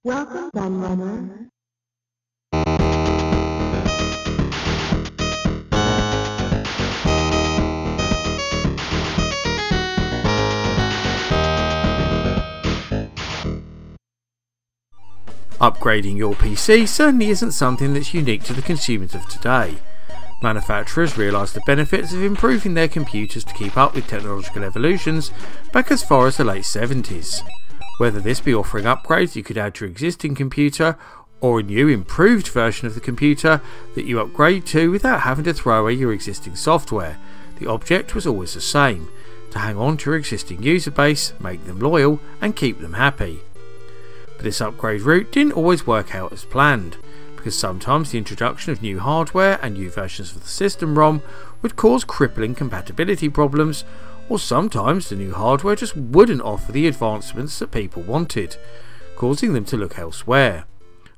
Welcome, Gunrunner. Upgrading your PC certainly isn't something that's unique to the consumers of today. Manufacturers realised the benefits of improving their computers to keep up with technological evolutions back as far as the late 70s. Whether this be offering upgrades you could add to your existing computer, or a new improved version of the computer that you upgrade to without having to throw away your existing software, the object was always the same: to hang on to your existing user base, make them loyal and keep them happy. But this upgrade route didn't always work out as planned, because sometimes the introduction of new hardware and new versions of the system ROM would cause crippling compatibility problems, or sometimes the new hardware just wouldn't offer the advancements that people wanted, causing them to look elsewhere.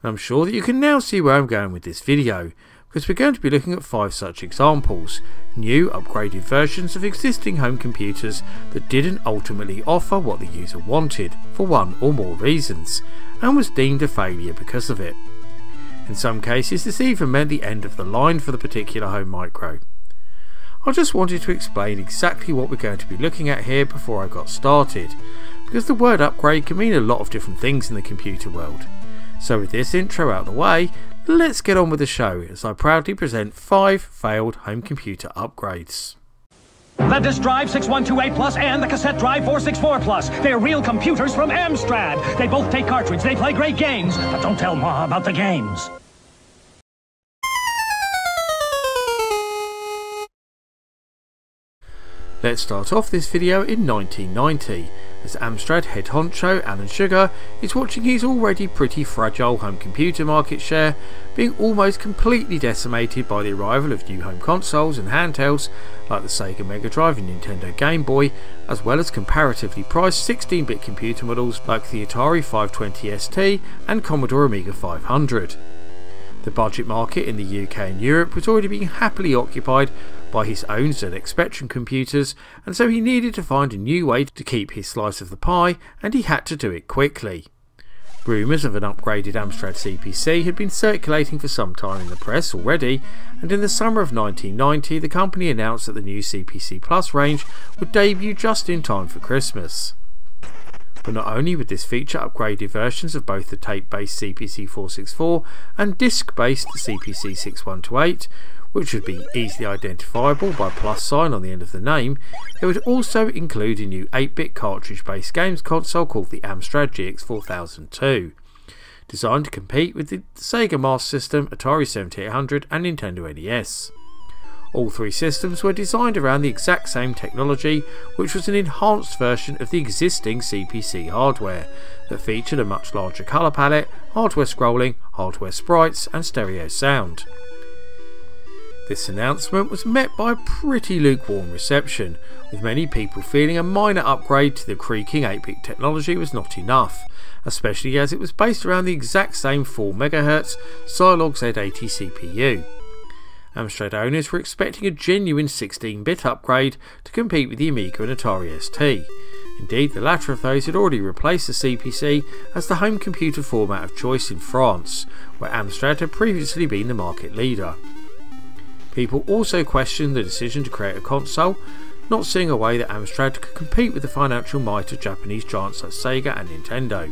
And I'm sure that you can now see where I'm going with this video, because we're going to be looking at 5 such examples, new upgraded versions of existing home computers that didn't ultimately offer what the user wanted for one or more reasons, and was deemed a failure because of it. In some cases this even meant the end of the line for the particular home micro. I just wanted to explain exactly what we're going to be looking at here before I got started, because the word upgrade can mean a lot of different things in the computer world. So with this intro out of the way, let's get on with the show as I proudly present 5 failed home computer upgrades. The disk drive 6128 Plus and the cassette drive 464 Plus. They're real computers from Amstrad. They both take cartridge, they play great games, but don't tell Ma about the games. Let's start off this video in 1990, as Amstrad head honcho Alan Sugar is watching his already pretty fragile home computer market share being almost completely decimated by the arrival of new home consoles and handhelds like the Sega Mega Drive and Nintendo Game Boy, as well as comparatively priced 16-bit computer models like the Atari 520 ST and Commodore Amiga 500. The budget market in the UK and Europe was already being happily occupied by his own ZX Spectrum computers, and so he needed to find a new way to keep his slice of the pie, and he had to do it quickly. Rumours of an upgraded Amstrad CPC had been circulating for some time in the press already, and in the summer of 1990 the company announced that the new CPC Plus range would debut just in time for Christmas. But not only would this feature upgraded versions of both the tape-based CPC 464 and disc-based CPC 6128, which would be easily identifiable by a + sign on the end of the name, it would also include a new 8-bit cartridge-based games console called the Amstrad GX 4002, designed to compete with the Sega Master System, Atari 7800 and Nintendo NES. All 3 systems were designed around the exact same technology, which was an enhanced version of the existing CPC hardware that featured a much larger colour palette, hardware scrolling, hardware sprites and stereo sound. This announcement was met by a pretty lukewarm reception, with many people feeling a minor upgrade to the creaking 8-bit technology was not enough, especially as it was based around the exact same 4MHz Zilog Z80 CPU. Amstrad owners were expecting a genuine 16-bit upgrade to compete with the Amiga and Atari ST. Indeed, the latter of those had already replaced the CPC as the home computer format of choice in France, where Amstrad had previously been the market leader. People also questioned the decision to create a console, not seeing a way that Amstrad could compete with the financial might of Japanese giants like Sega and Nintendo.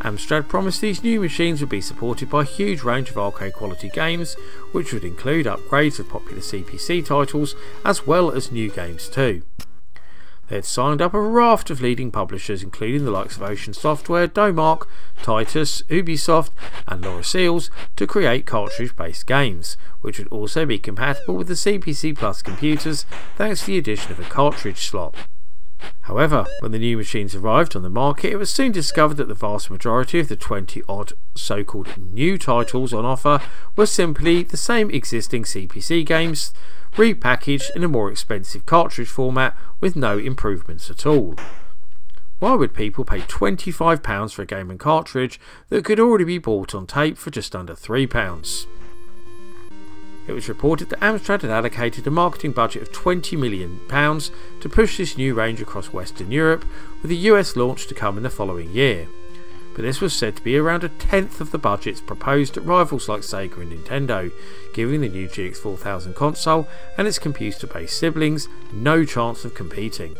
Amstrad promised these new machines would be supported by a huge range of arcade quality games, which would include upgrades of popular CPC titles as well as new games too. They had signed up a raft of leading publishers including the likes of Ocean Software, Domark, Titus, Ubisoft and Laura Seals to create cartridge based games, which would also be compatible with the CPC Plus computers thanks to the addition of a cartridge slot. However, when the new machines arrived on the market, it was soon discovered that the vast majority of the 20-odd so-called new titles on offer were simply the same existing CPC games, repackaged in a more expensive cartridge format with no improvements at all. Why would people pay £25 for a game and cartridge that could already be bought on tape for just under £3? It was reported that Amstrad had allocated a marketing budget of £20 million to push this new range across Western Europe, with the US launch to come in the following year. but this was said to be around a tenth of the budgets proposed at rivals like Sega and Nintendo, giving the new GX4000 console and its computer-based siblings no chance of competing.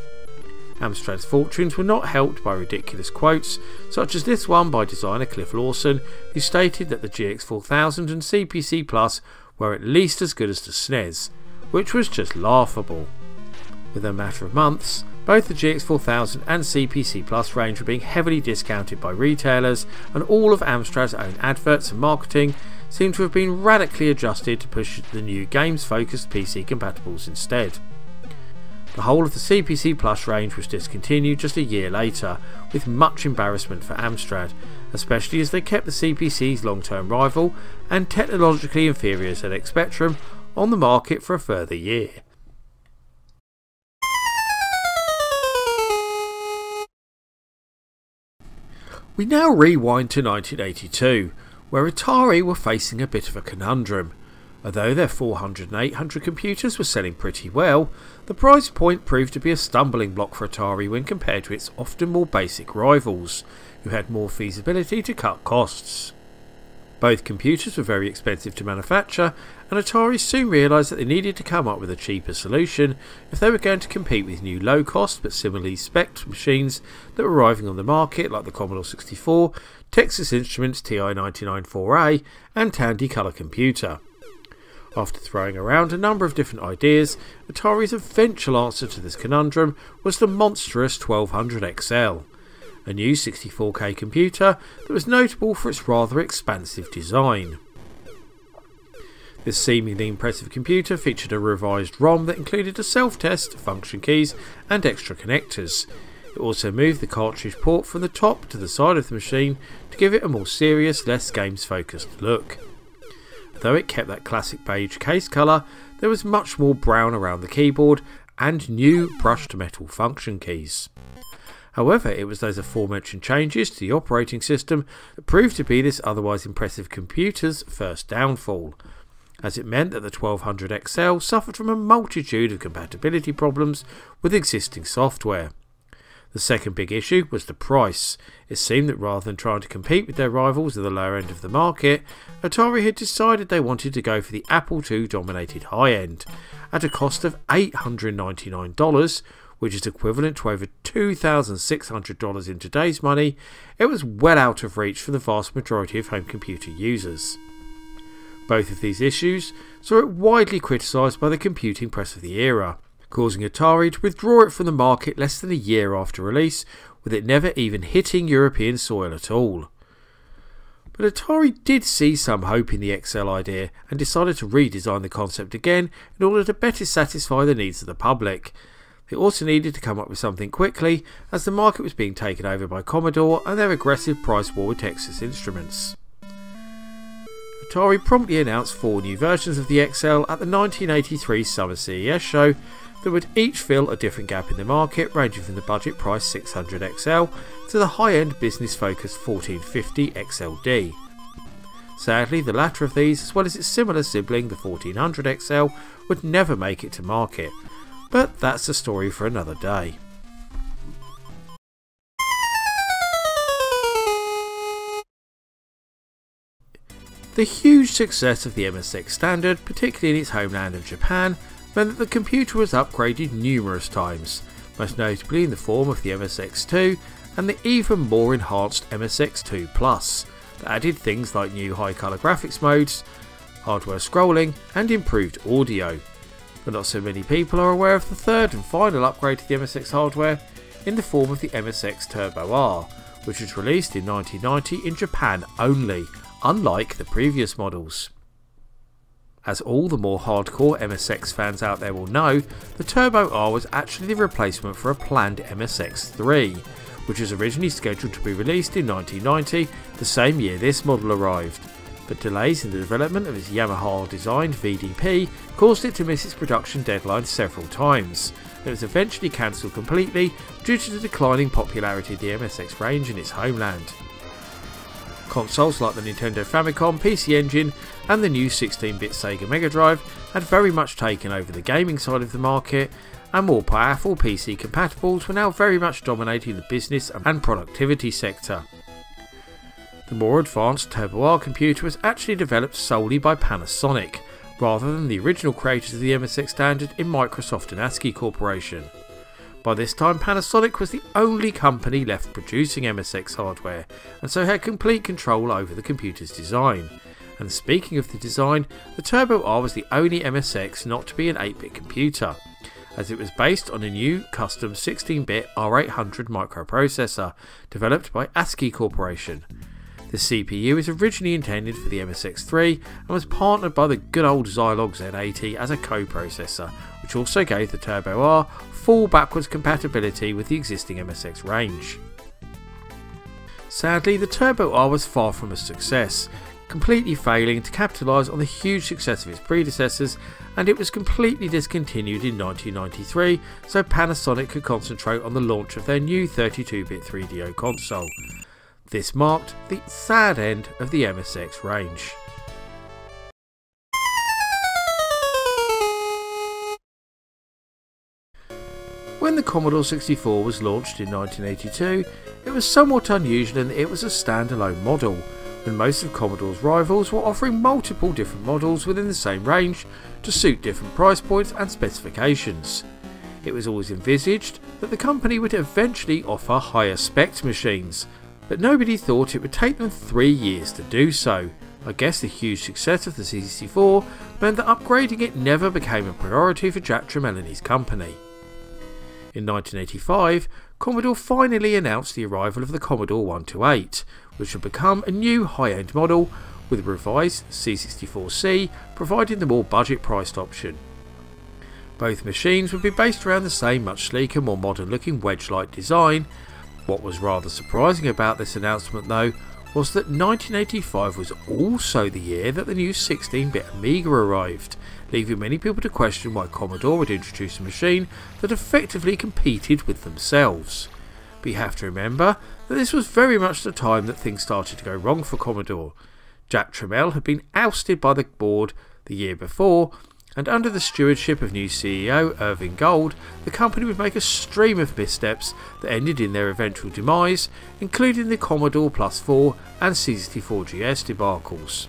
Amstrad's fortunes were not helped by ridiculous quotes, such as this one by designer Cliff Lawson, who stated that the GX4000 and CPC Plus were at least as good as the SNES, which was just laughable. Within a matter of months, both the GX4000 and CPC Plus range were being heavily discounted by retailers, and all of Amstrad's own adverts and marketing seemed to have been radically adjusted to push the new games-focused PC compatibles instead. The whole of the CPC Plus range was discontinued just a year later, with much embarrassment for Amstrad, especially as they kept the CPC's long-term rival and technologically inferior ZX Spectrum on the market for a further year. We now rewind to 1982, where Atari were facing a bit of a conundrum. Although their 400 and 800 computers were selling pretty well, the price point proved to be a stumbling block for Atari when compared to its often more basic rivals, who had more feasibility to cut costs. Both computers were very expensive to manufacture, and Atari soon realised that they needed to come up with a cheaper solution if they were going to compete with new low-cost but similarly spec'd machines that were arriving on the market like the Commodore 64, Texas Instruments TI-99-4A and Tandy Color Computer. After throwing around a number of different ideas, Atari's eventual answer to this conundrum was the monstrous 1200 XL, a new 64K computer that was notable for its rather expansive design. This seemingly impressive computer featured a revised ROM that included a self-test, function keys and extra connectors. It also moved the cartridge port from the top to the side of the machine to give it a more serious, less games-focused look. Though it kept that classic beige case colour, there was much more brown around the keyboard and new brushed metal function keys. However, it was those aforementioned changes to the operating system that proved to be this otherwise impressive computer's first downfall, as it meant that the 1200 XL suffered from a multitude of compatibility problems with existing software. The second big issue was the price. It seemed that rather than trying to compete with their rivals at the lower end of the market, Atari had decided they wanted to go for the Apple II dominated high end, at a cost of $899, which is equivalent to over $2,600 in today's money. It was well out of reach for the vast majority of home computer users. Both of these issues saw it widely criticised by the computing press of the era, causing Atari to withdraw it from the market less than a year after release, with it never even hitting European soil at all. But Atari did see some hope in the XL idea and decided to redesign the concept again in order to better satisfy the needs of the public. They also needed to come up with something quickly, as the market was being taken over by Commodore and their aggressive price war with Texas Instruments. Atari promptly announced 4 new versions of the XL at the 1983 Summer CES show that would each fill a different gap in the market, ranging from the budget price 600 XL to the high-end business-focused 1450 XLD. Sadly, the latter of these, as well as its similar sibling, the 1400 XL, would never make it to market, but that's a story for another day. The huge success of the MSX standard, particularly in its homeland of Japan, meant that the computer was upgraded numerous times, most notably in the form of the MSX2 and the even more enhanced MSX2 Plus, that added things like new high colour graphics modes, hardware scrolling and improved audio. But not so many people are aware of the third and final upgrade to the MSX hardware in the form of the MSX Turbo R, which was released in 1990 in Japan only, unlike the previous models. As all the more hardcore MSX fans out there will know, the Turbo R was actually the replacement for a planned MSX3, which was originally scheduled to be released in 1990, the same year this model arrived. But delays in the development of its Yamaha-designed VDP caused it to miss its production deadline several times, and it was eventually cancelled completely due to the declining popularity of the MSX range in its homeland. Consoles like the Nintendo Famicom, PC Engine and the new 16-bit Sega Mega Drive had very much taken over the gaming side of the market, and more powerful PC compatibles were now very much dominating the business and productivity sector. The more advanced Turbo R computer was actually developed solely by Panasonic, rather than the original creators of the MSX standard in Microsoft and ASCII Corporation. By this time, Panasonic was the only company left producing MSX hardware, and so had complete control over the computer's design. And speaking of the design, the Turbo R was the only MSX not to be an 8-bit computer, as it was based on a new custom 16-bit R800 microprocessor developed by ASCII Corporation. The CPU was originally intended for the MSX3 and was partnered by the good old Zilog Z80 as a co-processor, which also gave the Turbo R full backwards compatibility with the existing MSX range. Sadly, the Turbo R was far from a success, completely failing to capitalise on the huge success of its predecessors, and it was completely discontinued in 1993 so Panasonic could concentrate on the launch of their new 32-bit 3DO console. This marked the sad end of the MSX range. When the Commodore 64 was launched in 1982, it was somewhat unusual in that it was a standalone model, when most of Commodore's rivals were offering multiple different models within the same range to suit different price points and specifications. It was always envisaged that the company would eventually offer higher spec machines, but nobody thought it would take them 3 years to do so. I guess the huge success of the C64 meant that upgrading it never became a priority for Jack Tramiel and his company. In 1985, Commodore finally announced the arrival of the Commodore 128, which would become a new high-end model with a revised C64C providing the more budget-priced option. Both machines would be based around the same much sleeker, more modern-looking wedge-like design. What was rather surprising about this announcement though was that 1985 was also the year that the new 16-bit Amiga arrived, leaving many people to question why Commodore would introduce a machine that effectively competed with themselves. But you have to remember that this was very much the time that things started to go wrong for Commodore. Jack Tramiel had been ousted by the board the year before, and under the stewardship of new CEO Irving Gold, the company would make a stream of missteps that ended in their eventual demise, including the Commodore Plus 4 and C64GS debacles.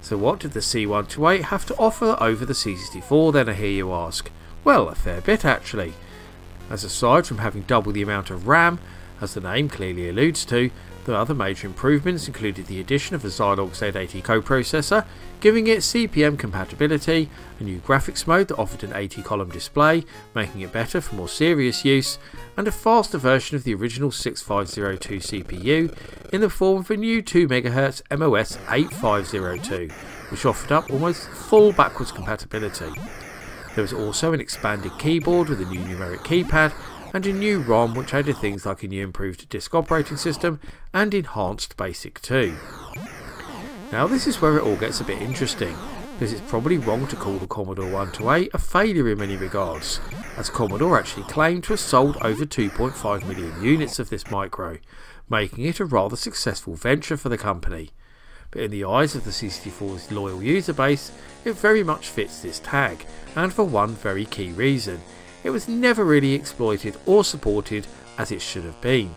So what did the C128 have to offer over the C64 then, I hear you ask? Well, a fair bit actually, as aside from having double the amount of RAM, as the name clearly alludes to, the other major improvements included the addition of a Zilog Z80 coprocessor, giving it CPM compatibility, a new graphics mode that offered an 80-column display, making it better for more serious use, and a faster version of the original 6502 CPU in the form of a new 2MHz MOS 8502, which offered up almost full backwards compatibility. There was also an expanded keyboard with a new numeric keypad, and a new ROM which added things like a new improved disk operating system and enhanced BASIC 2. Now this is where it all gets a bit interesting, because it's probably wrong to call the Commodore 128 a failure in many regards, as Commodore actually claimed to have sold over 2.5 million units of this micro, making it a rather successful venture for the company. But in the eyes of the C64's loyal user base, it very much fits this tag, and for one very key reason: it was never really exploited or supported as it should have been.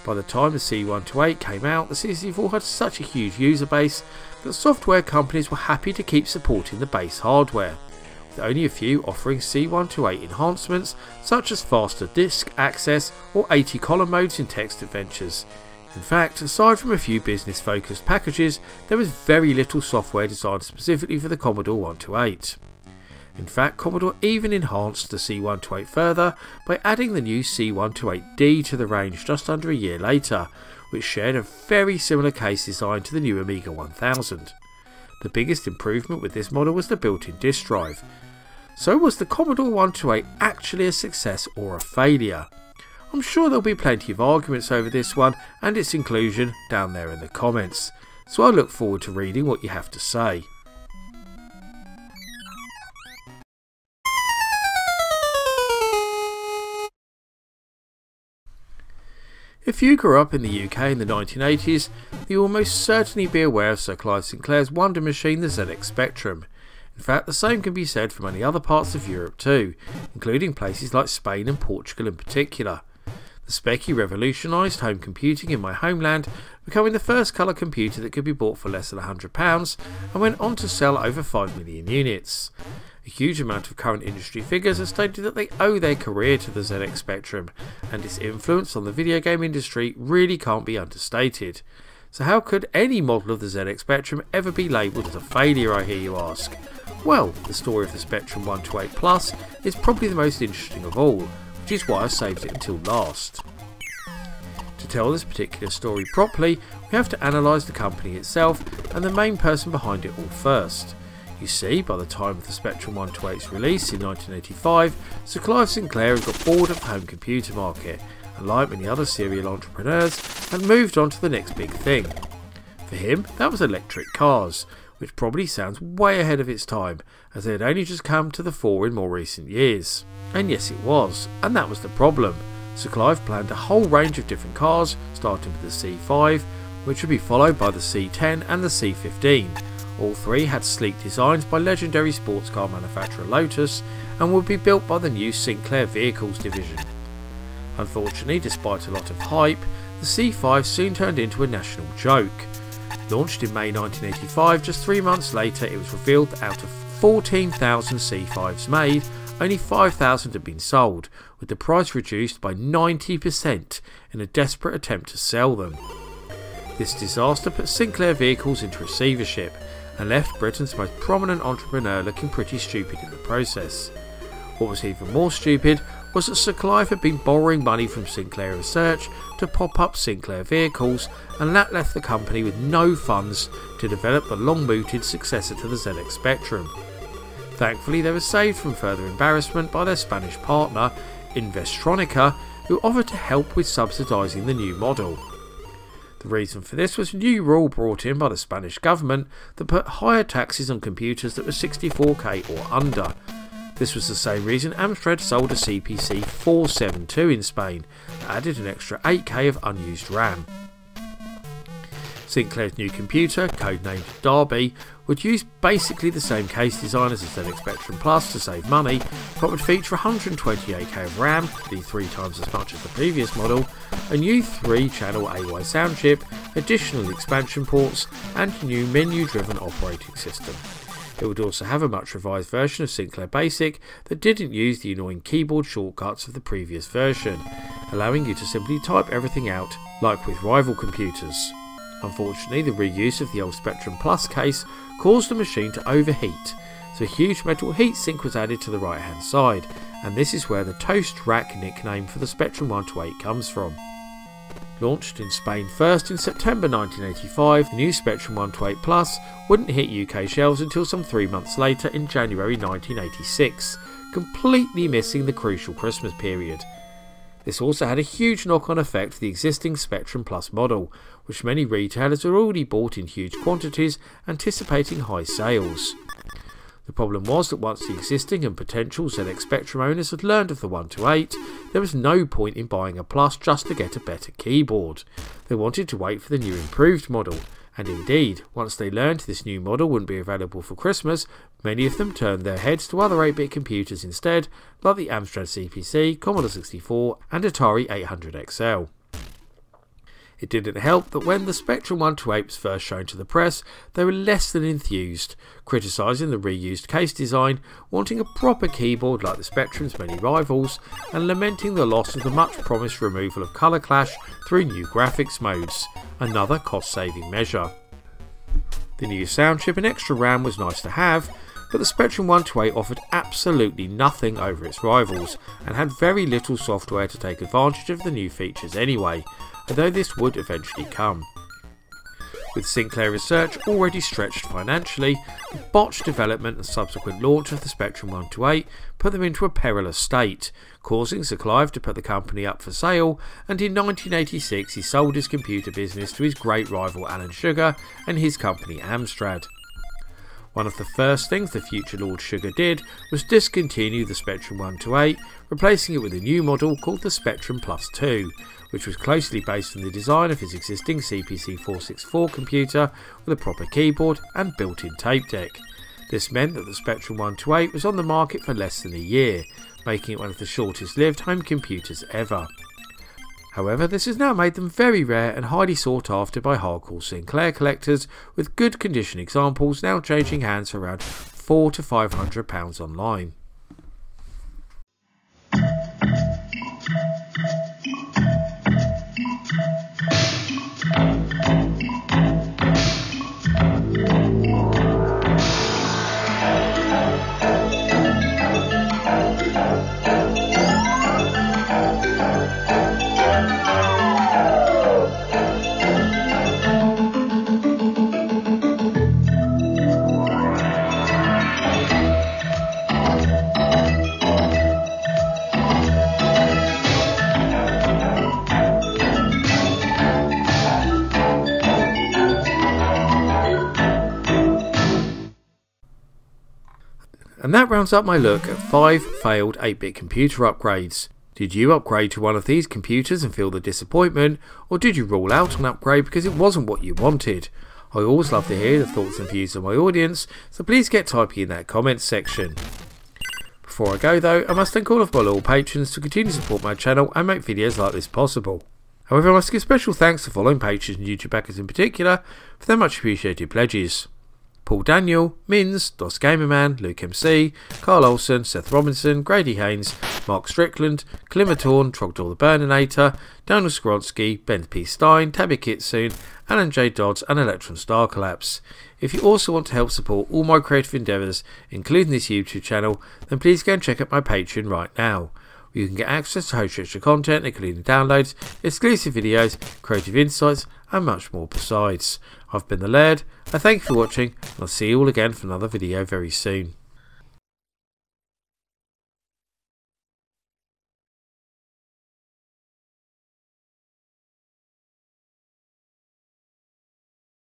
By the time the C128 came out, the C64 had such a huge user base that software companies were happy to keep supporting the base hardware, with only a few offering C128 enhancements such as faster disk access or 80-column modes in text adventures. In fact, aside from a few business-focused packages, there was very little software designed specifically for the Commodore 128. In fact, Commodore even enhanced the C128 further by adding the new C128D to the range just under a year later, which shared a very similar case design to the new Amiga 1000. The biggest improvement with this model was the built-in disk drive. So was the Commodore 128 actually a success or a failure? I'm sure there'll be plenty of arguments over this one and its inclusion down there in the comments, so I look forward to reading what you have to say. If you grew up in the UK in the 1980s, you will most certainly be aware of Sir Clive Sinclair's wonder machine, the ZX Spectrum. In fact, the same can be said for many other parts of Europe too, including places like Spain and Portugal in particular. The Speccy revolutionised home computing in my homeland, becoming the first colour computer that could be bought for less than £100 and went on to sell over 5 million units. A huge amount of current industry figures have stated that they owe their career to the ZX Spectrum, and its influence on the video game industry really can't be understated. So how could any model of the ZX Spectrum ever be labelled as a failure, I hear you ask? Well, the story of the Spectrum 128 Plus is probably the most interesting of all, which is why I saved it until last. To tell this particular story properly, we have to analyse the company itself and the main person behind it all first. You see, by the time of the Spectrum 128's release in 1985, Sir Clive Sinclair had got bored of the home computer market, and like many other serial entrepreneurs, had moved on to the next big thing. For him, that was electric cars, which probably sounds way ahead of its time, as they had only just come to the fore in more recent years. And yes, it was, and that was the problem. Sir Clive planned a whole range of different cars, starting with the C5, which would be followed by the C10 and the C15. All three had sleek designs by legendary sports car manufacturer Lotus and would be built by the new Sinclair Vehicles division. Unfortunately, despite a lot of hype, the C5 soon turned into a national joke. Launched in May 1985, just 3 months later it was revealed that out of 14,000 C5s made, only 5,000 had been sold, with the price reduced by 90% in a desperate attempt to sell them. This disaster put Sinclair Vehicles into receivership and left Britain's most prominent entrepreneur looking pretty stupid in the process. What was even more stupid was that Sir Clive had been borrowing money from Sinclair Research to pop up Sinclair Vehicles, and that left the company with no funds to develop the long-mooted successor to the ZX Spectrum. Thankfully, they were saved from further embarrassment by their Spanish partner, Investronica, who offered to help with subsidising the new model. The reason for this was a new rule brought in by the Spanish government that put higher taxes on computers that were 64K or under. This was the same reason Amstrad sold a CPC 472 in Spain that added an extra 8K of unused RAM. Sinclair's new computer, codenamed Derby, would use basically the same case design as the ZX Spectrum Plus to save money, but would feature 128K of RAM, nearly 3 times as much as the previous model, a new 3-channel AY sound chip, additional expansion ports, and a new menu-driven operating system. It would also have a much revised version of Sinclair Basic that didn't use the annoying keyboard shortcuts of the previous version, allowing you to simply type everything out like with rival computers. Unfortunately, the reuse of the old Spectrum Plus case caused the machine to overheat, so a huge metal heatsink was added to the right hand side, and this is where the toast rack nickname for the Spectrum 128 comes from. Launched in Spain first in September 1985, the new Spectrum 128 Plus wouldn't hit UK shelves until some 3 months later in January 1986, completely missing the crucial Christmas period. This also had a huge knock-on effect for the existing Spectrum Plus model, which many retailers had already bought in huge quantities, anticipating high sales. The problem was that once the existing and potential ZX Spectrum owners had learned of the 128, there was no point in buying a Plus just to get a better keyboard. They wanted to wait for the new improved model, and indeed, once they learned this new model wouldn't be available for Christmas, many of them turned their heads to other 8-bit computers instead, like the Amstrad CPC, Commodore 64 and Atari 800XL. It didn't help that when the Spectrum 128 was first shown to the press, they were less than enthused, criticising the reused case design, wanting a proper keyboard like the Spectrum's many rivals, and lamenting the loss of the much promised removal of colour clash through new graphics modes, another cost-saving measure. The new sound chip and extra RAM was nice to have, but the Spectrum 128 offered absolutely nothing over its rivals, and had very little software to take advantage of the new features anyway, although this would eventually come. With Sinclair Research already stretched financially, the botched development and subsequent launch of the Spectrum 128 put them into a perilous state, causing Sir Clive to put the company up for sale, and in 1986 he sold his computer business to his great rival Alan Sugar and his company Amstrad. One of the first things the future Lord Sugar did was discontinue the Spectrum 128, replacing it with a new model called the Spectrum Plus 2, which was closely based on the design of his existing CPC 464 computer with a proper keyboard and built-in tape deck. This meant that the Spectrum 128 was on the market for less than a year, making it one of the shortest lived home computers ever. However, this has now made them very rare and highly sought after by hardcore Sinclair collectors, with good condition examples now changing hands for around £400 to £500 online. And that rounds up my look at 5 failed 8-bit computer upgrades. Did you upgrade to one of these computers and feel the disappointment, or did you rule out an upgrade because it wasn't what you wanted? I always love to hear the thoughts and views of my audience, so please get typing in that comments section. Before I go though, I must thank all of my loyal patrons to continue to support my channel and make videos like this possible. However, I must give special thanks to following patrons and YouTube backers in particular for their much appreciated pledges: Paul Daniel, Mins, Dos Gamerman, Luke MC, Carl Olsen, Seth Robinson, Grady Haynes, Mark Strickland, Climatorn, Trogdor the Burninator, Daniel Skoronsky, Ben P. Stein, Tabby Kitsune, Alan J. Dodds and Electron Star Collapse. If you also want to help support all my creative endeavours, including this YouTube channel, then please go and check out my Patreon right now. You can get access to host extra content, including downloads, exclusive videos, creative insights and much more besides. I've been the Laird, I thank you for watching, and I'll see you all again for another video very soon.